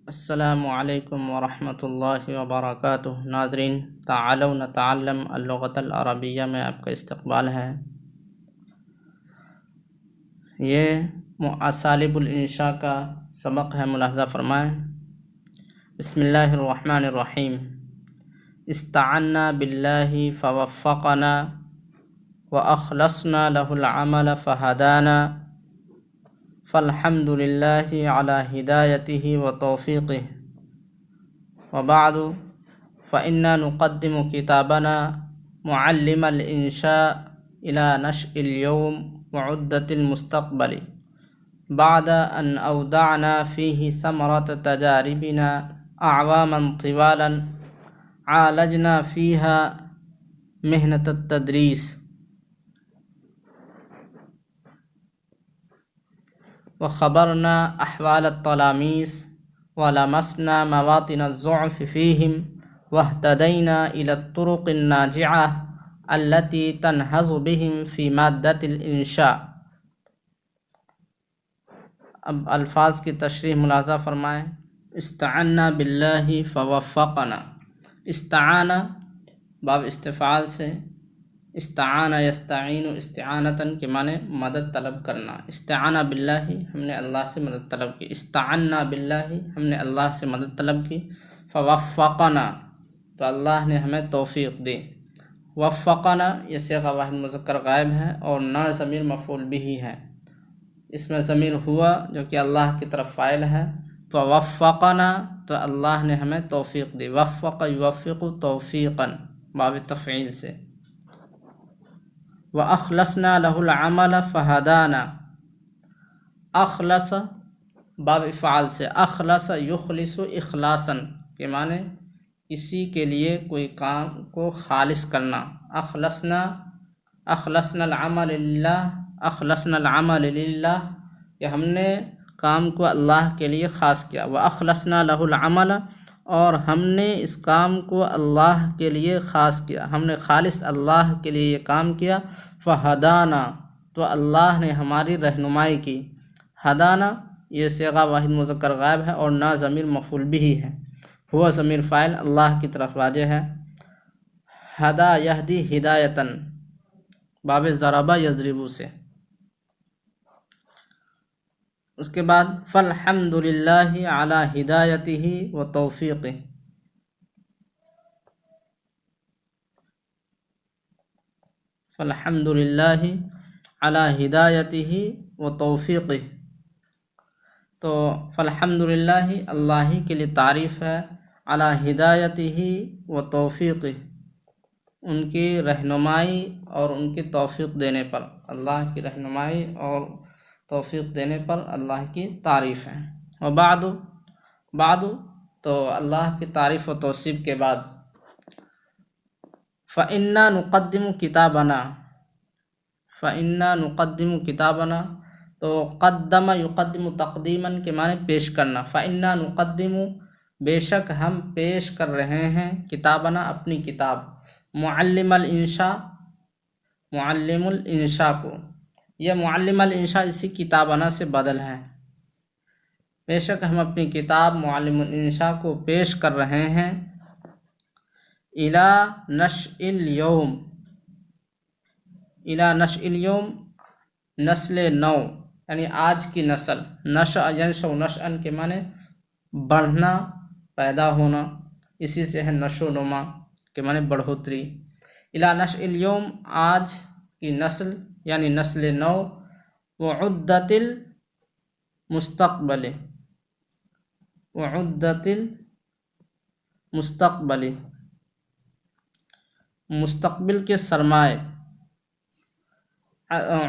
السلام علیکم ورحمۃ اللہ وبرکاتہ۔ ناظرین، تعالوا نتعلم اللغۃ العربیہ میں آپ کا استقبال ہے۔ یہ اساليب الانشاء کا سبق ہے، ملاحظہ فرمائیں۔ بسم اللہ الرحمن الرحیم۔ استعنا باللہ فوفقنا واخلصنا له العمل فهدانا فالحمد للہ علی ہدایتہ وتوفیقہ، وبعد فإنا نقدم کتابنا معلم الإنشاء إلى نشء اليوم وعدة المستقبل بعد أن أودعنا فيه ثمرة تجاربنا أعواما طوالا عالجنا فيها مهنة التدريس وخبرنا أحوال التلاميذ ولمسنا مواطن الضعف فيهم واهتدينا إلى الطرق الناجعة التي تنهض بهم في مادة الإنشاء۔ اب الفاظ کی تشریح ملاحظہ فرمائیں۔ استعنا باللہ فوفقنا۔ استعانہ باب استفعال سے، استعان یستعین استعانتاً کے معنی مدد طلب کرنا۔ استعانہ باللہ، ہم نے اللہ سے مدد طلب کی۔ استعنا باللہ، ہم نے اللہ سے مدد طلب کی۔ فوفقنا، تو اللہ نے ہمیں توفیق دی۔ وفقنا یہ صیغہ واحد مذکر غائب ہے اور نا ضمیر مفعول بھی ہے، اس میں ضمیر ہوا جو کہ اللہ کی طرف فاعل ہے۔ فوفقنا، تو اللہ نے ہمیں توفیق دی۔ وفق یوفق توفیقا، باب تفعیل سے۔ وَأَخْلَصْنَا لَهُ الْعَمَلَ فَهَدَانَا، اخلص باب افعال سے، اخلص یخلص اخلاصاً کے معنی کسی کے لیے کوئی کام کو خالص کرنا۔ اخلصنا العمل للہ، اخلصنا العمل للہ کہ ہم نے کام کو اللہ کے لیے خاص کیا۔ وَأَخْلَصْنَا لَهُ الْعَمَلَ، اور ہم نے اس کام کو اللہ کے لیے خاص کیا، ہم نے خالص اللہ کے لیے یہ کام کیا۔ فہدانا، تو اللہ نے ہماری رہنمائی کی۔ ہدانا یہ صیغہ واحد مذکر غائب ہے اور نا ضمیر مفعول بھی ہے، ہوا ضمیر فاعل اللہ کی طرف راجع ہے۔ ہدا یہدی ہدایتاً، باب ضربہ یضربو سے۔ اس کے بعد فالحمد للہ علی ہدایتہ و توفیقہ، فالحمد للہ علی ہدایتہ و توفیقہ، تو فالحمد للہ اللہ ہی کے لیے تعریف ہے، علی ہدایتہ و توفیقہ، ان کی رہنمائی اور ان کی توفیق دینے پر، اللہ کی رہنمائی اور توفیق دینے پر اللہ کی تعریف ہے۔ وبعد، بعد تو اللہ کی تعریف و توصیف کے بعد، فإنا نقدم کتابنا، فإنا نقدم کتابنا، تو قدم یقدم تقدیماً کے معنی پیش کرنا۔ فإنا نقدم، بے شک ہم پیش کر رہے ہیں، کتابنا اپنی کتاب، معلم الانشاء، معلم الانشاء کو، یہ معلم الانشاء اسی کتابنا سے بدل ہے۔ بے شک ہم اپنی کتاب معلم الانشاء کو پیش کر رہے ہیں، الی نشء الیوم، الی نشء الیوم، نسل نو یعنی آج کی نسل۔ نشأ ینشأ نشأً کے معنی بڑھنا، پیدا ہونا، اسی سے ہے نشو و نما کے معنی بڑھوتری۔ الی نشء الیوم، آج کی نسل یعنی نسل نو، وعدت المستقبل، وعدت المستقبل، مستقبل کے سرمایہ۔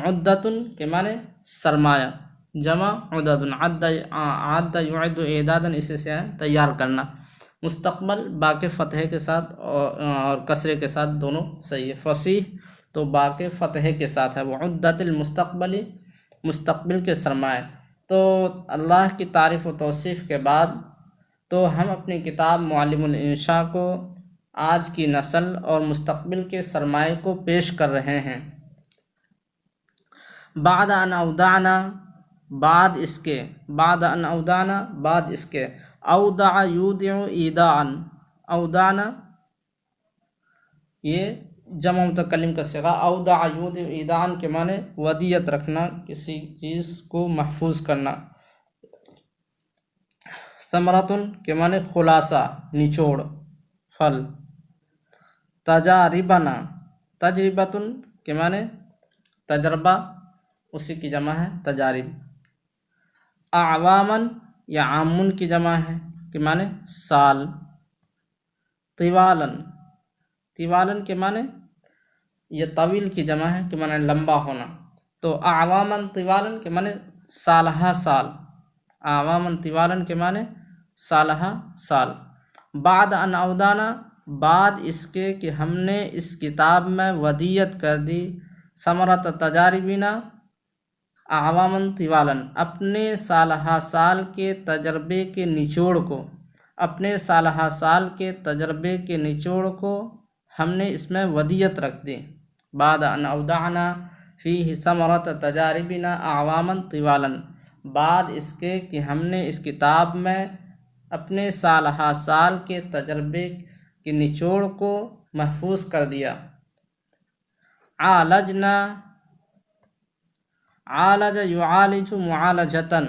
عدت کے معنی سرمایہ، جمع عدد، عد یعد اعدادا، اسی سے تیار کرنا۔ مستقبل با کے فتحے کے ساتھ اور کسرے کے ساتھ دونوں صحیح ہے۔ فصیح تو با کے فتحے کے ساتھ ہے، وعدت المستقبل، مستقبل کے سرمایہ۔ تو اللہ کی تعریف و توصیف کے بعد تو ہم اپنی کتاب معلم الانشاء کو آج کی نسل اور مستقبل کے سرمایہ کو پیش کر رہے ہیں۔ بعد ان اودعنا، بعد اس کے، بعد ان اودعنا، بعد اس کے، اودع یودع ایداعن، اودعنا یہ جمع متکلم کا صیغہ، اودع یودع ایداعن کے معنی ودیت رکھنا، کسی چیز کو محفوظ کرنا۔ ثمرۃن کے معنی خلاصہ، نچوڑ، پھل۔ تجاربنا، تجربتن کے معنی تجربہ، اسی کی جمع ہے تجارب۔ اعوامن یا عامن کی جمع ہے کہ معنی سال۔ طوالن، طوالن کے معنی یہ طویل کی جمع ہے کہ معنی لمبا ہونا، تو اعوامن طوالن کے معنی سالہ سال، اعوامن طوالن کے معنی سالہ سال۔ بعد ان اودانا، بعد اس کے کہ ہم نے اس کتاب میں ودیت کر دی، ثمرۃ تجاربنا اعوامن طوالن، اپنے سالہ سال کے تجربے کے نچوڑ کو، اپنے سالہ سال کے تجربے کے نچوڑ کو ہم نے اس میں ودیت رکھ دی۔ بعد ان اودعنا فیہ ثمرۃ تجاربنا اعوامن طوالن، بعد اس کے کہ ہم نے اس کتاب میں اپنے سالہ سال کے تجربے کے نچوڑ کو محفوظ کر دیا۔ عالجنا، عالج یعالج معالجتن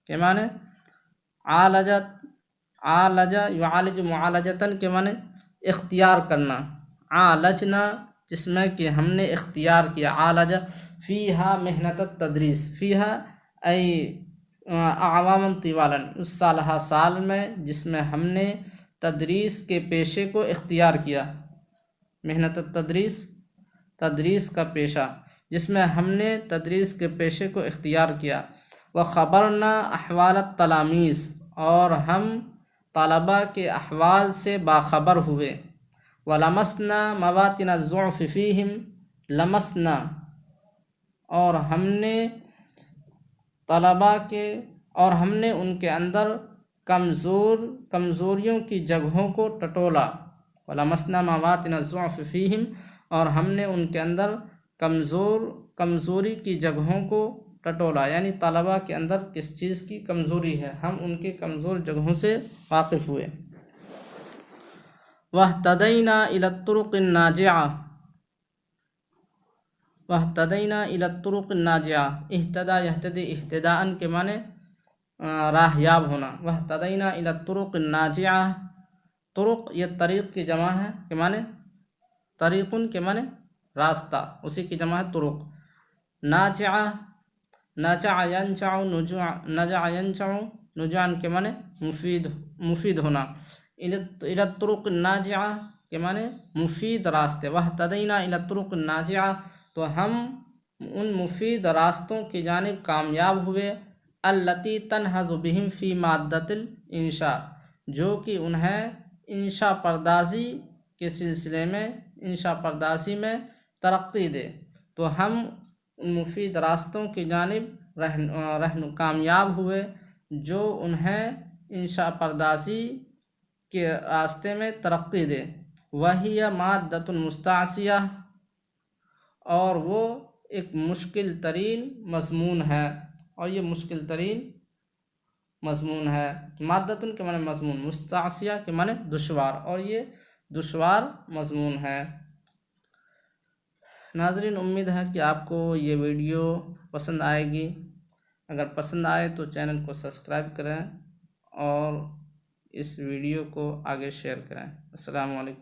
کے معنی عالجت، عالج یعالج معالجتن کے معنی اختیار کرنا۔ عالجنا جس میں کہ ہم نے اختیار کیا، عالج فیہا محنت التدریس، فیہا ای اعوامن طوالن، اس سالہ سال میں جس میں ہم نے تدریس کے پیشے کو اختیار کیا، محنت التدریس تدریس کا پیشہ، جس میں ہم نے تدریس کے پیشے کو اختیار کیا۔ وخبرنا احوال التلامیذ، اور ہم طلباء کے احوال سے باخبر ہوئے۔ ولمسنا مواطن الضعف فیہم، لمسنا اور ہم نے طلباء کے، اور ہم نے ان کے اندر کمزوریوں کی جگہوں کو ٹٹولا۔ ولمسنا مواطن الضعف فیہم، اور ہم نے ان کے اندر کمزوری کی جگہوں کو ٹٹولا، یعنی طلباء کے اندر کس چیز کی کمزوری ہے، ہم ان کے کمزور جگہوں سے واقف ہوئے۔ واہتدینا الی الطرق الناجعہ، واہتدینا الی الطرق الناجعہ، اہتدى یہتدی اہتداء کے معنی راہ یاب ہونا۔ واہتدینا الی الطرق الناجعہ، طرق یہ طریق کی جمع ہے کہ معنی طریقن کے معنی راستہ، اسی کی جمع ہے طرق۔ ناجعہ، نجع ینجع نجع ینجع نجعا کے معنی مفید ہونا۔ الی الطرق الناجعہ کے معنی مفید راستے۔ واہتدینا الی الطرق الناجعہ، تو ہم ان مفید راستوں کی جانب کامیاب ہوئے۔ التی تنہض بہم فی مادۃ الانشاء، جو کہ انہیں انشاء پردازی کے سلسلے میں، انشاء پردازی میں ترقی دے، تو ہم ان مفید راستوں کی جانب کامیاب ہوئے جو انہیں انشاء پردازی کے راستے میں ترقی دے۔ وہی مادۃ مستعصیہ، اور وہ ایک مشکل ترین مضمون ہے، اور یہ مشکل ترین مضمون ہے۔ مادۃ کے معنی مضمون، مستعصیہ کے معنی دشوار، اور یہ دشوار مضمون ہے۔ ناظرین، امید ہے کہ آپ کو یہ ویڈیو پسند آئے گی۔ اگر پسند آئے تو چینل کو سبسکرائب کریں اور اس ویڈیو کو آگے شیئر کریں۔ السلام علیکم۔